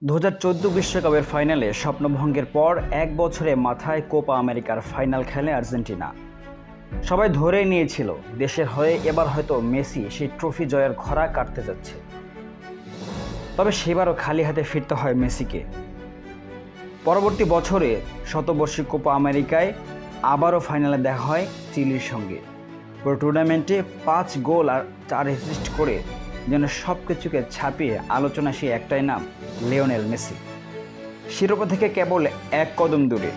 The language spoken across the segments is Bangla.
2014 বিশ্বকাপের ফাইনালে স্বপ্নভঙ্গের পর এক বছরে মাথায় কোপা আমেরিকার ফাইনাল খেলে আর্জেন্টিনা। সবাই ধরে নিয়েছিল দেশের হয়ে এবার হয়তো মেসি সেই ট্রফি জয়ের খরা কাটতে যাচ্ছে। তবে সেবারও খালি হাতে ফিরতে হয় মেসিকে। পরবর্তী বছরে শতবর্ষী কোপা আমেরিকায় আবারও ফাইনালে দেখা হয় চিলির সঙ্গে। পুরো টুর্নামেন্টে 5 গোল আর 4 অ্যাসিস্ট করে যেন সব কিছুকে ছাপিয়ে আলোচনা সেই একটাই নাম, লিওনেল মেসি। শিরোপা থেকে কেবল এক কদম দূরে।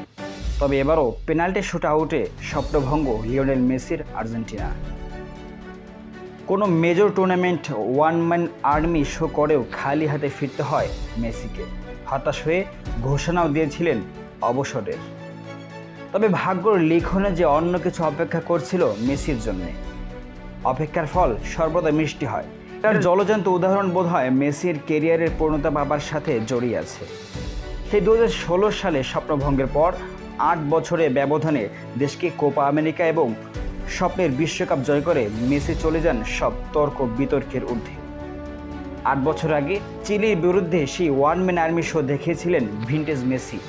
তবে এবারও পেনাল্টি শুট আউটে স্বপ্নভঙ্গ লিওনেল মেসির আর্জেন্টিনা। কোনো major tournament one man army show করেও খালি হাতে ফিরতে হয় মেসিকে। হতাশ হয়ে ঘোষণাও দিয়েছিলেন অবসরের। তবে ভাগ্যর লিখনে যে অন্য কিছু অপেক্ষা করছিল মেসির জন্যে। অপেক্ষার ফল সর্বদা মিষ্টি হয়। তার জলজান্ত উদাহরণ বোধ হয় মেসির কেরিয়ারের পূর্ণতা পাবার সাথে জড়িয়ে আছে। সেই 2016 সালে স্বপ্নভঙ্গের পর 8 বছরে ব্যবধানে দেশকে কোপা আমেরিকা এবং স্বপ্নের বিশ্বকাপ জয় করে মেসি চলে যান সব তর্ক বিতর্কের ঊর্ধ্বে। 8 বছর আগে চিলির বিরুদ্ধে সেই ওয়ান ম্যান আর্মি শো দেখিয়েছিলেন ভিনটেজ মেসি।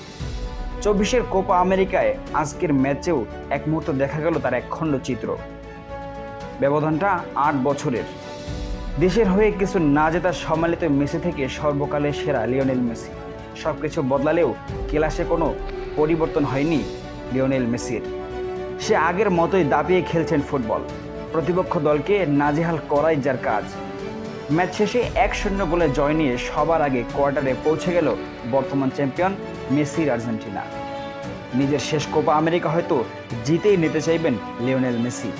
24-এর কোপা আমেরিকায় আজকের ম্যাচেও এক মুহূর্ত দেখা গেল তার একখণ্ড চিত্র। ব্যবধানটা 8 বছরের। দেশের হয়ে কিছু না জেতার সম্মানিত মেসি থেকে সর্বকালের সেরা লিওনেল মেসি। সব কিছু বদলালেও ক্লাসে কোনো পরিবর্তন হয়নি লিওনেল মেসির। সে আগের মতোই দাপিয়ে খেলছেন ফুটবল। প্রতিপক্ষ দলকে নাজেহাল করাই যার কাজ। ম্যাচ শেষে 1-0 গোলে জয় নিয়ে সবার আগে কোয়ার্টারে পৌঁছে গেল বর্তমান চ্যাম্পিয়ন মেসির আর্জেন্টিনা। নিজের শেষ কোপা আমেরিকা হয়তো জিতেই নিতে চাইবেন লিওনেল মেসি।